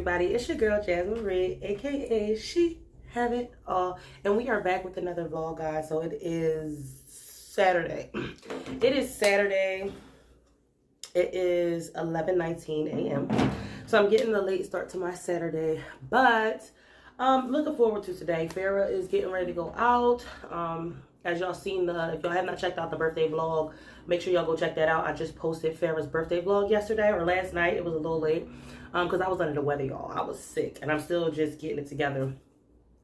everybody? It's your girl Jasmine Red, aka She Have It All, and we are back with another vlog, guys. So it is Saturday. It is Saturday. It is 11:19 a.m. So I'm getting a late start to my Saturday, but looking forward to today. Farrah is getting ready to go out. As y'all seen if y'all have not checked out the birthday vlog, make sure y'all go check that out. I just posted Farrah's birthday vlog yesterday or last night. It was a little late because I was under the weather, y'all. I was sick and I'm still just getting it together.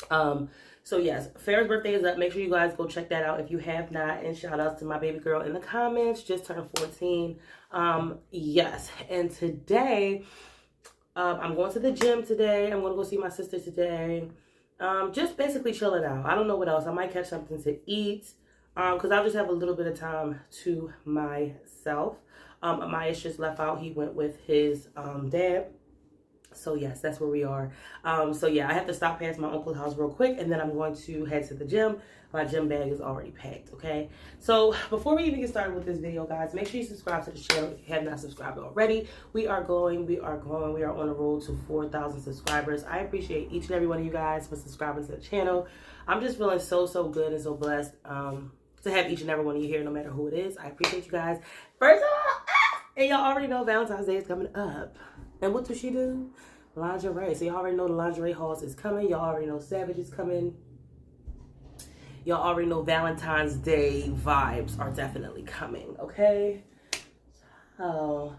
So yes, Farrah's birthday is up. Make sure you guys go check that out if you have not. And shout outs to my baby girl in the comments. Just turned 14. Yes, and today I'm going to the gym today. I'm going to go see my sister today. Just basically chilling out. I don't know what else. I might catch something to eat because I'll just have a little bit of time to myself. Amias just left out. He went with his dad. So yes, that's where we are. So yeah, I have to stop past my uncle's house real quick and then I'm going to head to the gym. My gym bag is already packed, okay? So before we even get started with this video, guys, make sure you subscribe to the channel if you have not subscribed already. We are growing. We are on the road to 4,000 subscribers. I appreciate each and every one of you guys for subscribing to the channel. I'm just feeling so good and so blessed to have each and every one of you here, no matter who it is. I appreciate you guys. First of all, and y'all already know Valentine's Day is coming up. And what does she do? Lingerie. So y'all already know the lingerie hauls is coming. Y'all already know Savage is coming. Y'all already know Valentine's Day vibes are definitely coming, okay? Oh,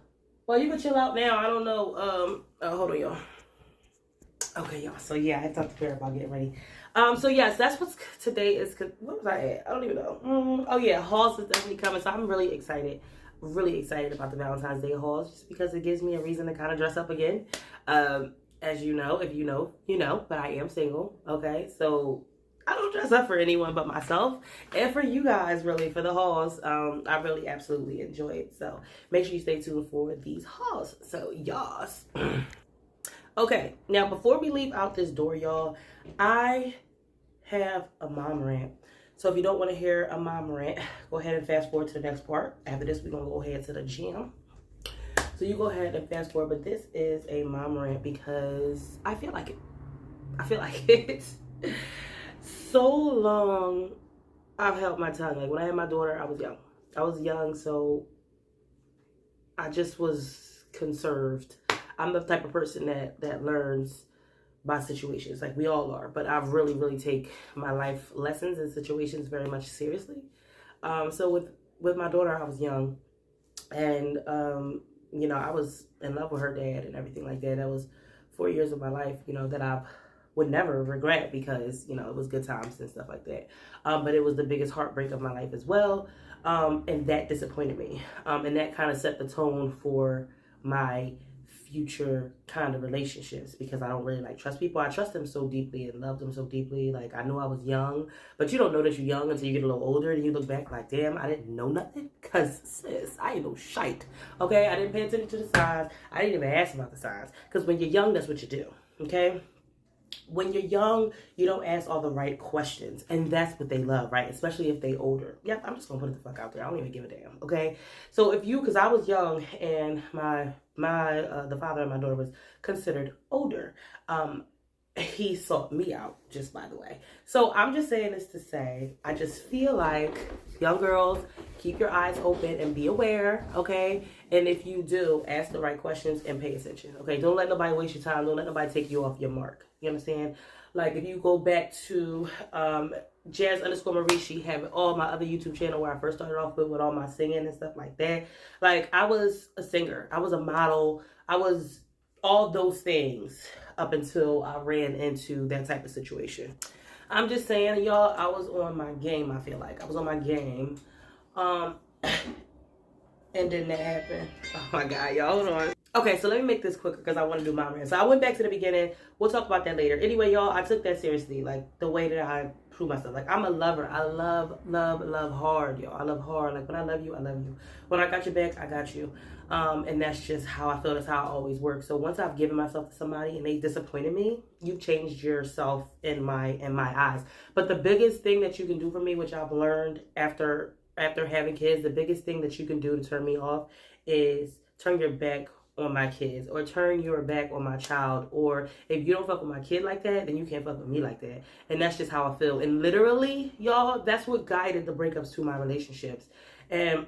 well, you can chill out now. I don't know. Hold on, y'all. Okay, y'all. So yeah, I had to talk to Farrah about getting ready. So yes, that's what today is. What was I at? I don't even know. Oh yeah, hauls is definitely coming. So I'm really excited. Really excited about the Valentine's Day hauls just because it gives me a reason to kind of dress up again. As you know, if you know, you know, but I am single, okay? So I don't dress up for anyone but myself and for you guys, really, for the hauls. I really absolutely enjoy it. So make sure you stay tuned for these hauls. So y'all. Okay, now before we leave out this door, y'all, I have a mom rant. So if you don't want to hear a mom rant, go ahead and fast forward to the next part. After this, we're going to go ahead to the gym. So you go ahead and fast forward. But this is a mom rant because I feel like it. I feel like it. So long I've held my tongue. Like when I had my daughter, I was young. I was young, so I just was conserved. I'm the type of person that learns by situations, like we all are, but I really take my life lessons and situations very much seriously. So with my daughter, I was young, and you know, I was in love with her dad and everything like that. That was 4 years of my life, you know, that I would never regret because, you know, it was good times and stuff like that. But it was the biggest heartbreak of my life as well, and that disappointed me, and that kind of set the tone for my future kind of relationships because I don't really like trust people. I trust them so deeply and love them so deeply. Like I knew I was young, but you don't know that you're young until you get a little older and you look back like, damn, I didn't know nothing. Cause sis, I ain't no shite. Okay, I didn't pay attention to the signs. I didn't even ask about the signs. Cause when you're young, that's what you do. Okay. When you're young, you don't ask all the right questions. And that's what they love, right? Especially if they older. Yep, I'm just going to put it the fuck out there. I don't even give a damn, okay? So if you, because I was young and the father of my daughter was considered older. He sought me out, just by the way. So I'm just saying this to say, I just feel like young girls, keep your eyes open and be aware, okay? And if you do, ask the right questions and pay attention, okay? Don't let nobody waste your time. Don't let nobody take you off your mark. You understand? Like if you go back to Jazz_Marie, she had all my other YouTube channel where I first started off with all my singing and stuff like that. Like I was a singer. I was a model. I was all those things up until I ran into that type of situation. I'm just saying, y'all, I was on my game, I feel like. I was on my game. And then that happened. Oh my God, y'all, hold on. Okay, so let me make this quicker because I want to do my rant. So I went back to the beginning. We'll talk about that later. Anyway, y'all, I took that seriously. Like the way that I prove myself. Like I'm a lover. I love hard, y'all. I love hard. Like when I love you, I love you. When I got your back, I got you. And that's just how I feel. That's how I always work. So once I've given myself to somebody and they disappointed me, you've changed yourself in my eyes. But the biggest thing that you can do for me, which I've learned after having kids, the biggest thing that you can do to turn me off is turn your back on my kids, or turn your back on my child, or if you don't fuck with my kid like that, then you can't fuck with me like that. And that's just how I feel. And literally, y'all, that's what guided the breakups to my relationships. And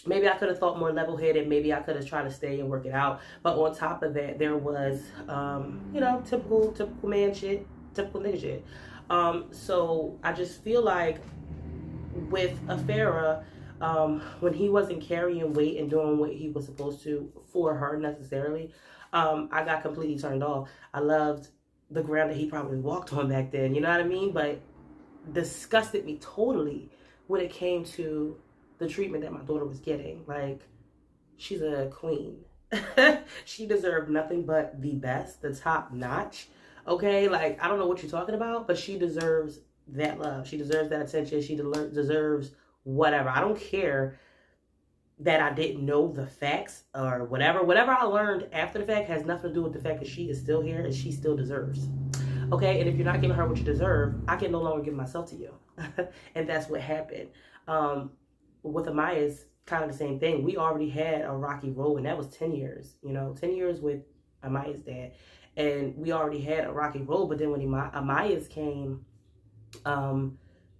maybe I could have thought more level-headed. Maybe I could have tried to stay and work it out. But on top of that, there was, typical man shit, typical nigga shit. So I just feel like with Afera, when he wasn't carrying weight and doing what he was supposed to for her necessarily, I got completely turned off. I loved the ground that he probably walked on back then, you know what I mean? But disgusted me totally when it came to the treatment that my daughter was getting. Like, she's a queen. She deserved nothing but the best, the top notch. Okay, like, I don't know what you're talking about, but she deserves that love. She deserves that attention. She deserves whatever. I don't care that I didn't know the facts or whatever. Whatever I learned after the fact has nothing to do with the fact that she is still here and she still deserves. Okay, and if you're not giving her what you deserve, I can no longer give myself to you. And that's what happened. With Amias, kind of the same thing. We already had a rocky road, and that was 10 years. 10 years with Amias' dad. And we already had a rocky road, but then when Amias came,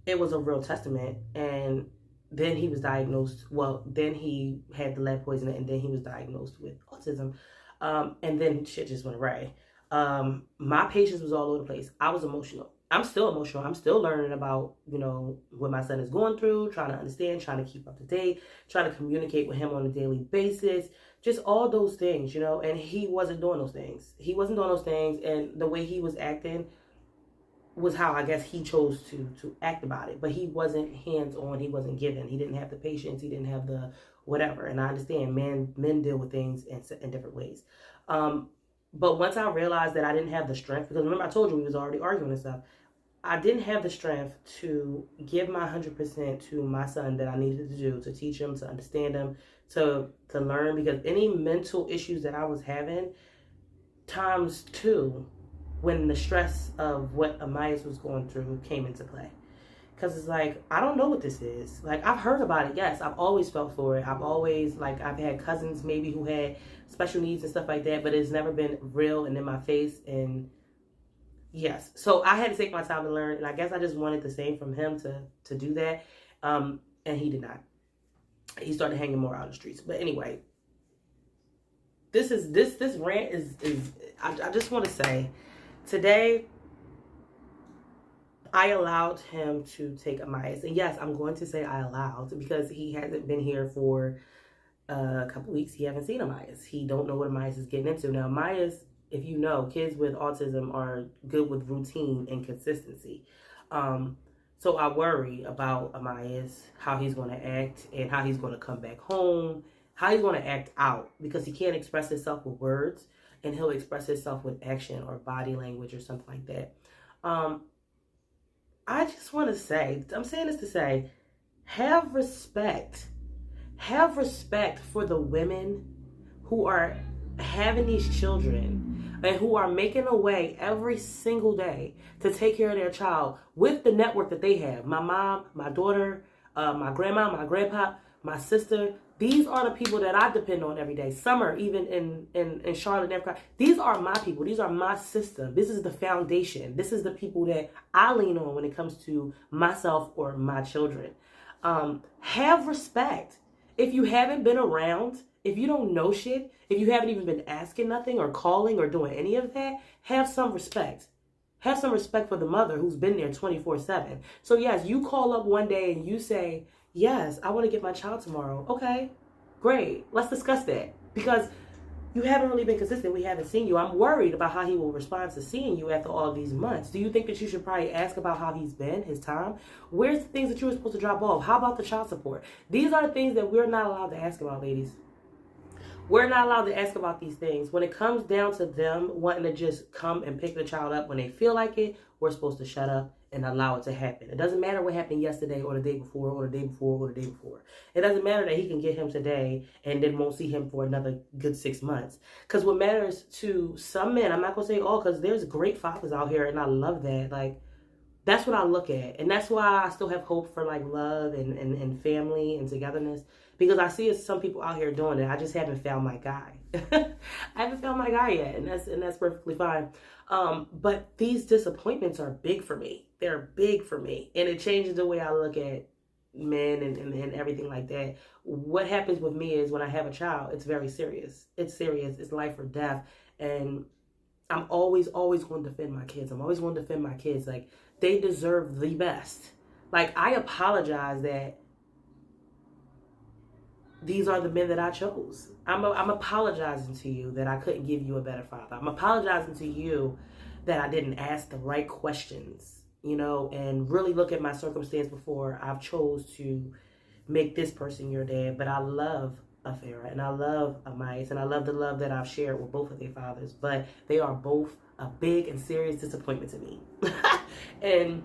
it was a real testament. And then he was diagnosed, then he had the lead poisoning, and then he was diagnosed with autism. And then shit just went awry. My patience was all over the place. I was emotional. I'm still emotional. I'm still learning about, what my son is going through, trying to understand, trying to keep up to date, trying to communicate with him on a daily basis, just all those things, and he wasn't doing those things. He wasn't doing those things, and the way he was acting was how I guess he chose to act about it. But he wasn't hands-on. He wasn't giving. He didn't have the patience. He didn't have the whatever. And I understand men deal with things in different ways. But once I realized that I didn't have the strength, because remember I told you we was already arguing and stuff, I didn't have the strength to give my 100% to my son that I needed to do, to teach him, to understand him, to learn, because any mental issues that I was having, times two, when the stress of what Amias was going through came into play. Because it's like, I don't know what this is. Like, I've heard about it, yes. I've always felt for it. I've always, I've had cousins maybe who had special needs and stuff like that, but it's never been real and in my face. And yes, so I had to take my time to learn, and I guess I just wanted the same from him to do that, and he did not. He started hanging more out on the streets. But anyway, this rant is I just want to say, today I allowed him to take Amias, and yes, I'm going to say I allowed, because he hasn't been here for a couple weeks. He haven't seen Amias. He don't know what Amias is getting into. Now, Amias, if you know, kids with autism are good with routine and consistency. So I worry about Amias, how he's going to act and how he's going to come back home, how he's going to act out, because he can't express himself with words, and he'll express himself with action or body language or something like that. I just want to say, I'm saying this to say, have respect. Have respect for the women who are having these children and who are making a way every single day to take care of their child with the network that they have. My mom, my daughter, my grandma, my grandpa, my sister. These are the people that I depend on every day. Summer, even in Charlotte, these are my people. These are my system. This is the foundation. This is the people that I lean on when it comes to myself or my children. Have respect. If you haven't been around, if you don't know shit, if you haven't even been asking nothing or calling or doing any of that, have some respect. Have some respect for the mother who's been there 24/7. So yes, you call up one day and you say, yes, I want to get my child tomorrow. Okay, great. Let's discuss that. Because you haven't really been consistent. We haven't seen you. I'm worried about how he will respond to seeing you after all these months. Do you think that you should probably ask about how he's been, his time? Where's the things that you were supposed to drop off? How about the child support? These are the things that we're not allowed to ask about, ladies. We're not allowed to ask about these things. When it comes down to them wanting to just come and pick the child up when they feel like it, we're supposed to shut up and allow it to happen. It doesn't matter what happened yesterday or the day before or the day before or the day before. It doesn't matter that he can get him today and then won't see him for another good 6 months. Because what matters to some men, I'm not going to say all, because there's great fathers out here and I love that. Like, that's what I look at. And that's why I still have hope for like love and family and togetherness. because I see some people out here doing it. I just haven't found my guy. I haven't found my guy yet, and that's perfectly fine. But these disappointments are big for me. They're big for me, and it changes the way I look at men and everything like that. What happens with me is when I have a child, it's very serious. It's serious. It's life or death, and I'm always going to defend my kids. I'm always going to defend my kids. Like, they deserve the best. Like, I apologize that these are the men that I chose. I'm apologizing to you that I couldn't give you a better father. I'm apologizing to you that I didn't ask the right questions, you know, and really look at my circumstance before I've chose to make this person your dad. But I love Afera and I love Amias and I love the love that I've shared with both of their fathers. But they are both a big and serious disappointment to me. And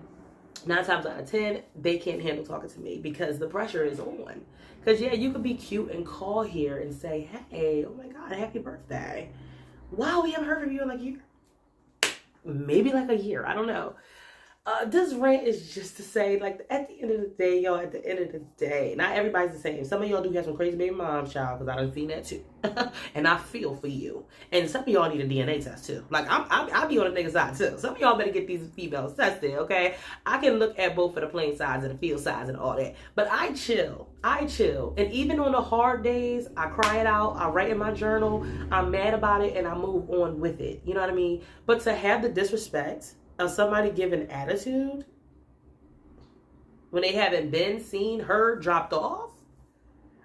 9 times out of 10, they can't handle talking to me because the pressure is on. Because, yeah, you could be cute and call here and say, hey, oh my God, happy birthday. Wow, we haven't heard from you in like a year. Maybe like a year. I don't know. This rant is just to say, like, at the end of the day, y'all, at the end of the day, not everybody's the same. Some of y'all do have some crazy baby moms, child, because I done seen that too. And I feel for you. And some of y'all need a DNA test too. Like, I'll be on the nigga side too. Some of y'all better get these females tested, okay? I can look at both of the plain sides and the field sides and all that. But I chill. And even on the hard days, I cry it out. I write in my journal. I'm mad about it and I move on with it. You know what I mean? But to have the disrespect of somebody giving attitude when they haven't been seen, heard, dropped off,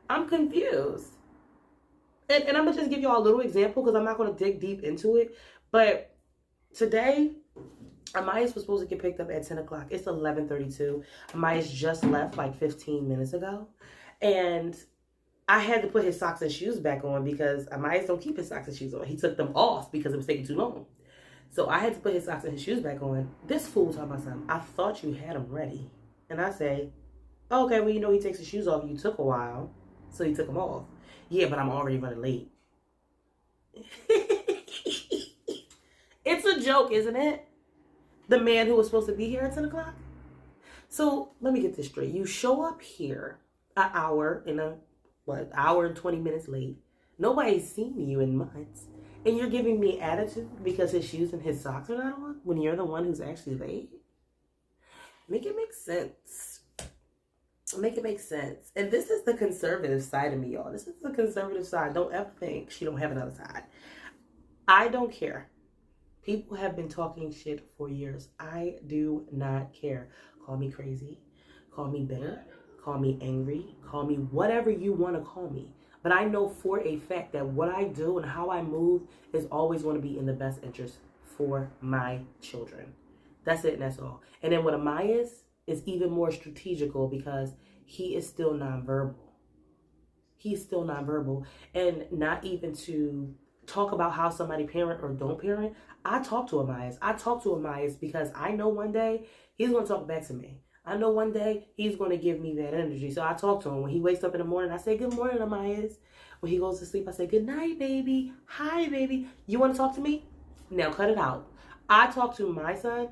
I'm confused. And I'm going to just give y'all a little example because I'm not going to dig deep into it. But today, Amias was supposed to get picked up at 10 o'clock. It's 11:32. Amias just left like 15 minutes ago. And I had to put his socks and shoes back on because Amias don't keep his socks and shoes on. He took them off because it was taking too long. So I had to put his socks and his shoes back on. This fool told my son, I thought you had them ready. And I say, oh, okay, well, you know, he takes his shoes off. You took a while, so he took them off. Yeah, but I'm already running late. It's a joke, isn't it? The man who was supposed to be here at 10 o'clock. So let me get this straight. You show up here an hour hour and 20 minutes late. Nobody's seen you in months. And you're giving me attitude because his shoes and his socks are not on when you're the one who's actually late? Make it make sense. Make it make sense. And this is the conservative side of me, y'all. This is the conservative side. Don't ever think she don't have another side. I don't care. People have been talking shit for years. I do not care. Call me crazy. Call me bitter. Call me angry. Call me whatever you want to call me. But I know for a fact that what I do and how I move is always going to be in the best interest for my children. That's it and that's all. And then with Amias, it's even more strategical because he is still nonverbal. He's still nonverbal. And not even to talk about how somebody parent or don't parent, I talk to Amias. I talk to Amias because I know one day he's going to talk back to me. I know one day he's going to give me that energy. So I talk to him. When he wakes up in the morning, I say, good morning, Amias. When he goes to sleep, I say, good night, baby. Hi, baby. You want to talk to me? Now cut it out. I talk to my son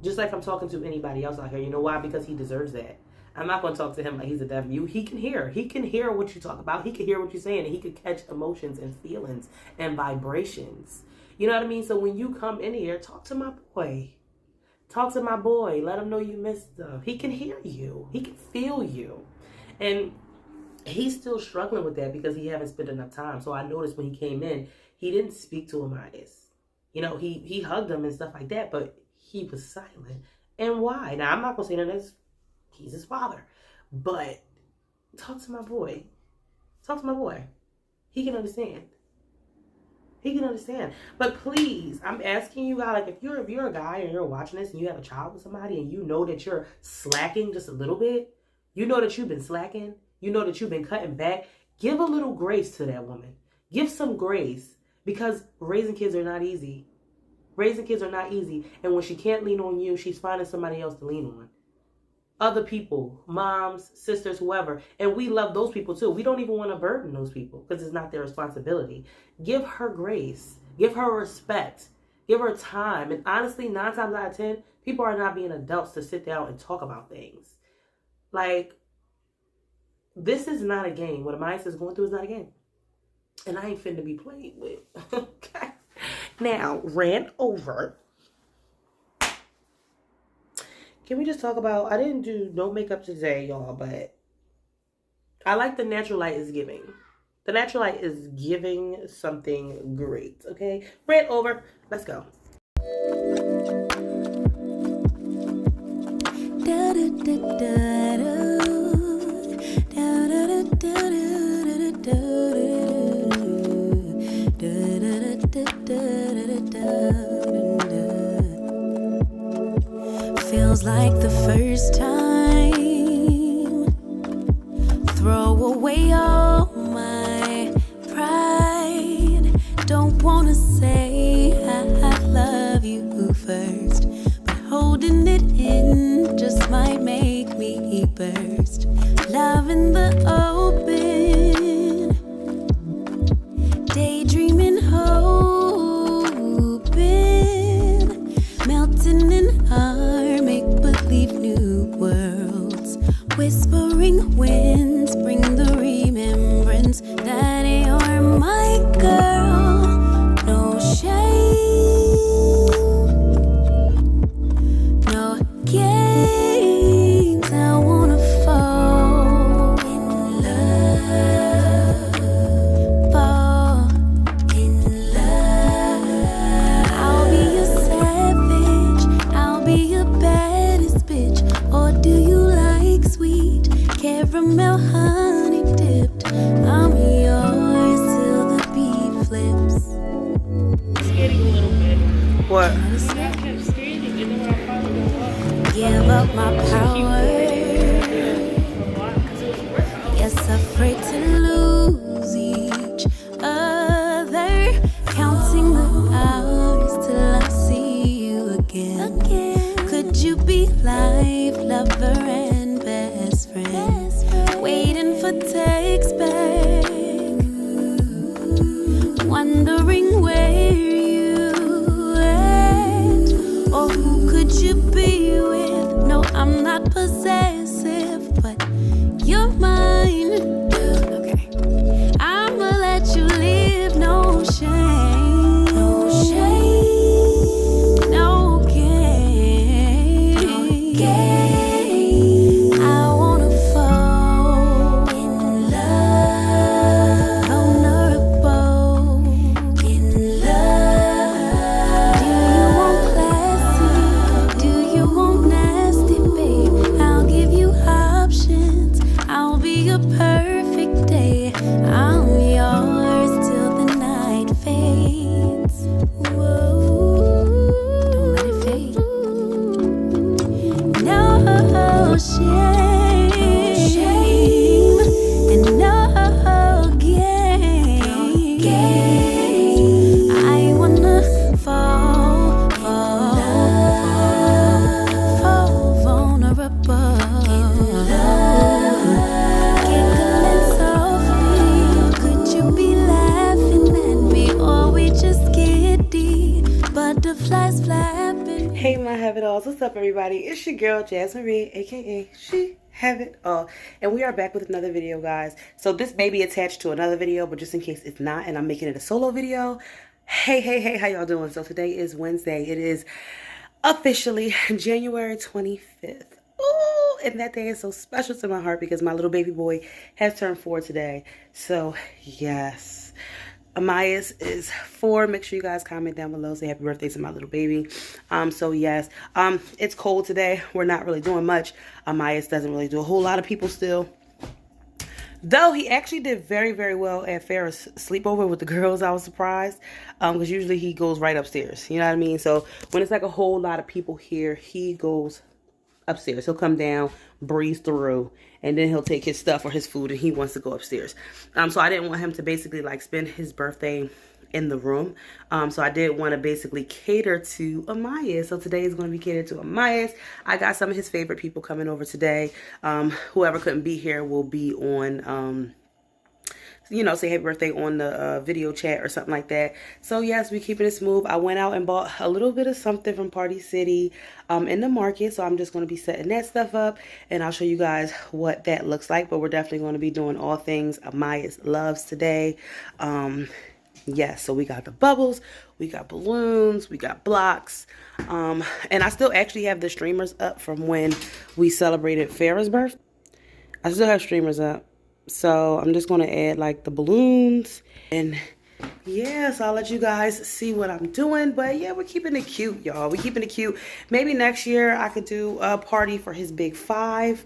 just like I'm talking to anybody else out here. You know why? Because he deserves that. I'm not going to talk to him like he's a deaf mute. He can hear. He can hear what you talk about. He can hear what you're saying. And he can catch emotions and feelings and vibrations. You know what I mean? So when you come in here, talk to my boy. Talk to my boy. Let him know you missed him. He can hear you. He can feel you. And he's still struggling with that because he haven't spent enough time. So I noticed when he came in, he didn't speak to Amias. You know, he hugged him and stuff like that, but he was silent. And why? Now, I'm not going to say that he's his father. But talk to my boy. Talk to my boy. He can understand. He can understand. But please, I'm asking you guys, like, if you're a guy and you're watching this and you have a child with somebody and you know that you're slacking just a little bit, you know that you've been slacking, you know that you've been cutting back, give a little grace to that woman. Give some grace because raising kids are not easy. Raising kids are not easy. And when she can't lean on you, she's finding somebody else to lean on. Other people, moms, sisters, whoever. And we love those people too. We don't even want to burden those people because it's not their responsibility. Give her grace. Give her respect. Give her time. And honestly, 9 times out of 10, people are not being adults to sit down and talk about things. Like, This is not a game. What Amias is going through is not a game. And I ain't finna be played with. Okay. Now, rant over. Can we just talk about, I didn't do no makeup today, y'all, but I like the natural light is giving. The natural light is giving something great, okay? Rant over. Let's go. Feels like the first time. Throw away all my pride. Don't wanna say I love you first, but holding it in just might make me burst. Love in the open, daydreaming, hoping, melting in our make-believe new worlds. Whispering winds bring the remembrance that you're my girl. No shame, no games. I wanna fall in love, fall in love. I'll be a savage, I'll be your baddest bitch. Or do you like sweet caramel honey dipped? I'm yours till the beat flips. Skating a little bit. What? I give up my power. Yes, afraid to lose each other. Counting the hours till I see you again. Could you be life, lover, and best friend? Waiting for text back, wondering where you at, or who could you be with? No, I'm not possessive, but you're mine. Okay, I'ma let you live, no shame, no shame, no game. I wanna fall in love, vulnerable in love. Do you want classy? Do you want nasty, babe? I'll give you options. I'll be your perfect day. I'm yours till the night fades. Whoa, don't let it fade. No shame, and no game. I wanna fall vulnerable. Giggling softly. Could you be laughing at me, or we just giddy? Butterflies flapping. Hey, my have it alls. What's up, everybody? It's your girl, Jasmine Reed, aka She Have It All. And we are back with another video, guys. So this may be attached to another video, but just in case it's not, and I'm making it a solo video. Hey, how y'all doing? So today is Wednesday. It is officially January 25th. Ooh, and that day is so special to my heart because my little baby boy has turned 4 today. So, yes. Amias is 4. Make sure you guys comment down below. Say happy birthday to my little baby. So yes, it's cold today. We're not really doing much. Amias doesn't really do a whole lot of people still. Though he actually did very, very well at Farrah's sleepover with the girls. I was surprised. Because usually he goes right upstairs. You know what I mean? So when it's like a whole lot of people here, he goes upstairs. He'll come down, breeze through, and then he'll take his stuff or his food and he wants to go upstairs. So I didn't want him to basically like spend his birthday in the room. So I did want to basically cater to Amias. So today is going to be catered to Amias. I got some of his favorite people coming over today. Whoever couldn't be here will be on you know, say happy birthday on the video chat or something like that. So yes, we keeping it smooth. I went out and bought a little bit of something from Party City in the market. So I'm just going to be setting that stuff up, and I'll show you guys what that looks like. But we're definitely going to be doing all things Amias loves today. Yes, so we got the bubbles, we got balloons, we got blocks, and I still actually have the streamers up from when we celebrated Farrah's birthday. I still have streamers up, so I'm just going to add like the balloons, and yeah, so I'll let you guys see what I'm doing. But yeah, we're keeping it cute, y'all. We're keeping it cute. Maybe next year I could do a party for his big 5.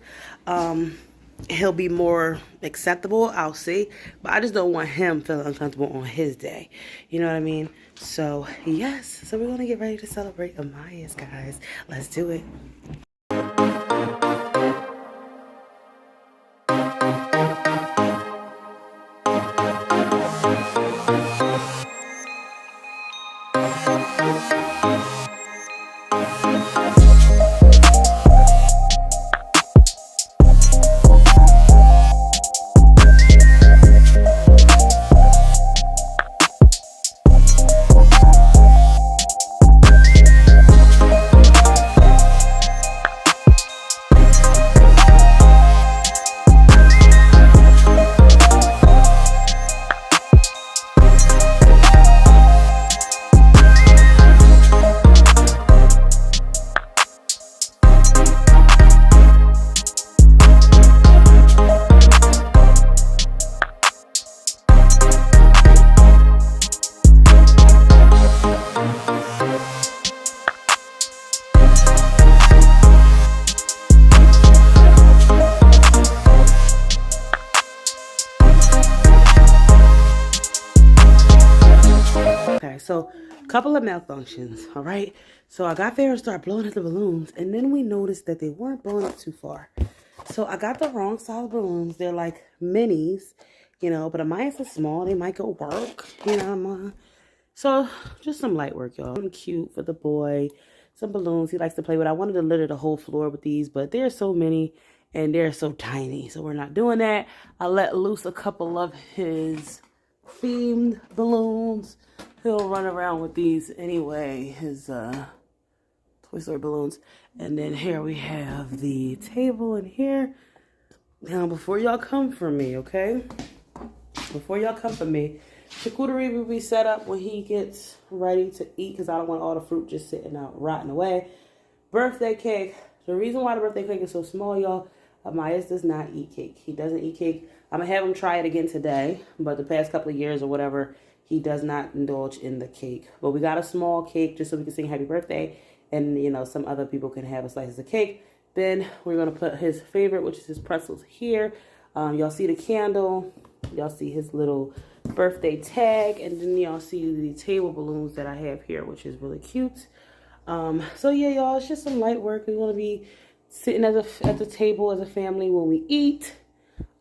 He'll be more acceptable, I'll see, but I just don't want him feeling uncomfortable on his day, you know what I mean? So yes, so we're gonna get ready to celebrate Amias, guys. Let's do it. So a couple of malfunctions, all right? So I got there and started blowing up the balloons, and then we noticed that they weren't blowing up too far. So I got the wrong size balloons. They're like minis, you know, but Amias is small. They might go work, you know. So just some light work, y'all. Something cute for the boy. Some balloons he likes to play with. I wanted to litter the whole floor with these, but there's so many and they're so tiny, so we're not doing that. I let loose a couple of his themed balloons. He'll run around with these anyway, his Toy Story balloons. And then here we have the table in here. Now, before y'all come for me, okay? Before y'all come for me, charcuterie will be set up when he gets ready to eat, because I don't want all the fruit just sitting out rotting away. Birthday cake. The reason why the birthday cake is so small, y'all, Amias does not eat cake. He doesn't eat cake. I'm going to have him try it again today, but the past couple of years or whatever, he does not indulge in the cake. But we got a small cake just so we can sing happy birthday. And, you know, some other people can have a slice of cake. Then we're going to put his favorite, which is his pretzels here. Y'all see the candle. Y'all see his little birthday tag. And then y'all see the table balloons that I have here, which is really cute. So, yeah, y'all, it's just some light work. We want to be sitting at the table as a family when we eat.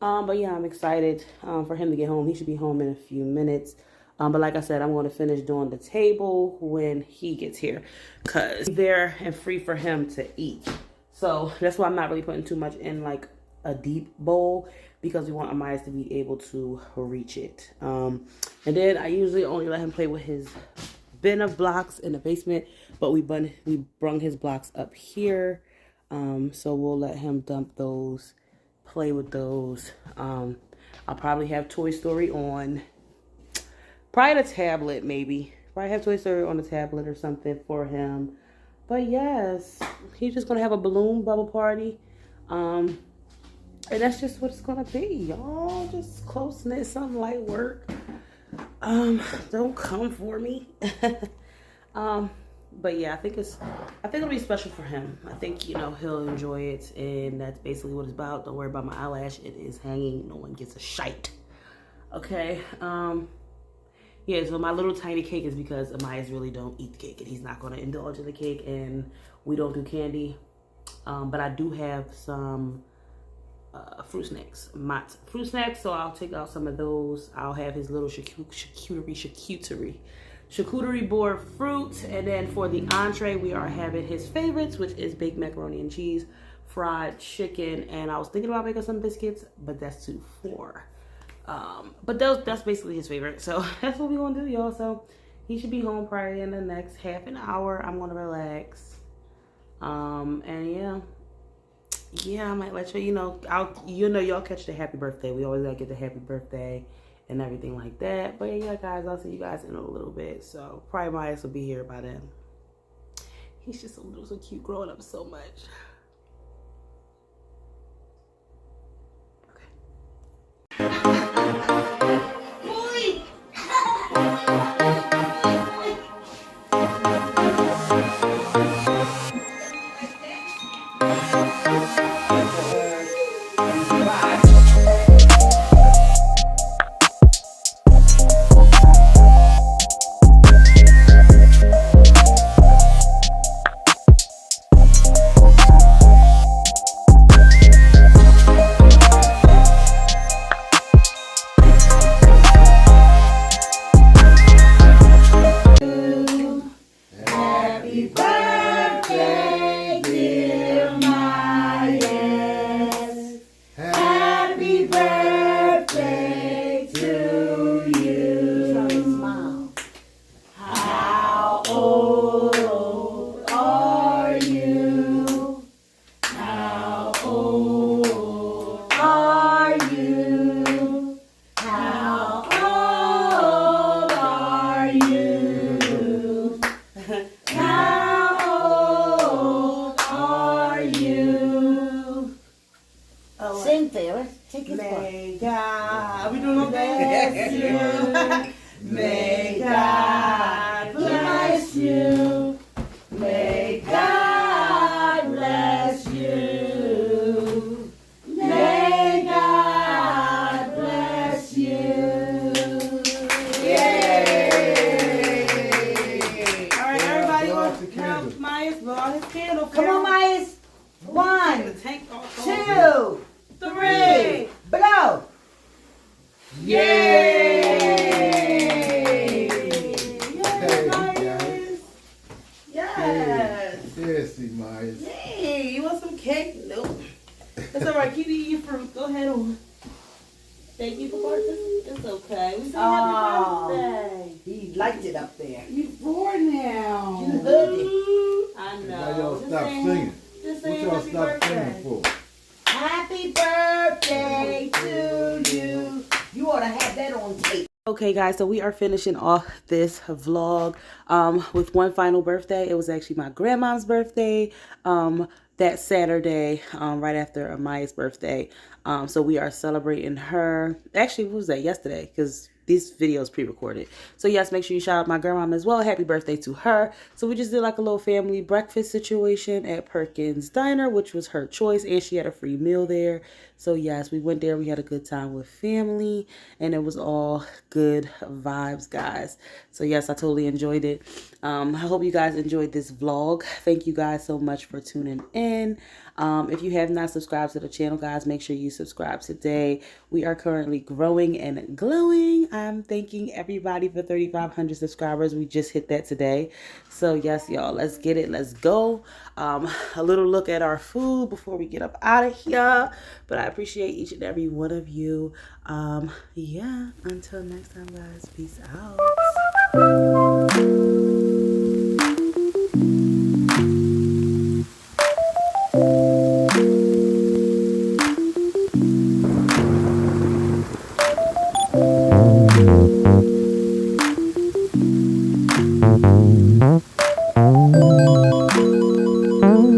But, yeah, I'm excited for him to get home. He should be home in a few minutes. But like I said, I'm going to finish doing the table when he gets here, because it's there and free for him to eat. So that's why I'm not really putting too much in like a deep bowl, because we want Amias to be able to reach it. And then I usually only let him play with his bin of blocks in the basement, but we brung his blocks up here. So we'll let him dump those, play with those. I'll probably have Toy Story on. Probably the tablet, maybe. Probably have Toy Story on the tablet or something for him. But yes, he's just gonna have a balloon bubble party. And that's just what it's gonna be, y'all. Just close-knit, something light work. Don't come for me. But yeah, I think it'll be special for him. I think, you know, he'll enjoy it, and that's basically what it's about. Don't worry about my eyelash. It is hanging. No one gets a shite. Okay. Yeah, so my little tiny cake is because Amias really don't eat the cake, and he's not going to indulge in the cake, and we don't do candy. But I do have some fruit snacks, fruit snacks, so I'll take out some of those. I'll have his little charcuterie board fruit, and then for the entree, we are having his favorites, which is baked macaroni and cheese, fried chicken, and I was thinking about making some biscuits, but that's too far. But that's basically his favorite. So that's what we're gonna do, y'all. So he should be home probably in the next half an hour. I'm gonna relax. And yeah, I might let you know. Y'all catch the happy birthday. We always gotta get the happy birthday and everything like that. But yeah, guys, I'll see you guys in a little bit. So probably my ass will be here by then. He's just so cute, growing up so much. Sing, Taylor. Take his part. May God, we doing bless you. May God bless you. May God bless you. May God bless you. Yay! All right, everybody, now Myers blow out his candle. Come on, Myers. 1, Tank off. 2, 3, blow. Yay! Hey, Myers. Yes. Yes, Myers. Hey, you want some cake? Nope. It's all right. Keep eating your fruit. Go ahead on. Thank you for participating. It's okay. We say happy birthday. He liked it up there. You 4 now. You heard it. I know. Why y'all Just stop saying- singing? Just What saying y'all happy stop birthday. singing for? Happy birthday to you. You ought to have that on tape. Okay, guys, so we are finishing off this vlog with one final birthday. It was actually my grandma's birthday that Saturday, right after Amias' birthday. So we are celebrating her. Actually, what was that? Yesterday, because this video is pre-recorded. So yes, make sure you shout out my grandma as well. Happy birthday to her. So we just did like a little family breakfast situation at Perkins Diner, which was her choice, and she had a free meal there. So yes, we went there. We had a good time with family, and it was all good vibes, guys. So yes, I totally enjoyed it. I hope you guys enjoyed this vlog. Thank you guys so much for tuning in. If you have not subscribed to the channel, guys, make sure you subscribe today. We are currently growing and glowing. I'm thanking everybody for 3,500 subscribers. We just hit that today. So yes, y'all, let's get it. Let's go. A little look at our food before we get up out of here. But I appreciate each and every one of you. Yeah, until next time, guys. Peace out.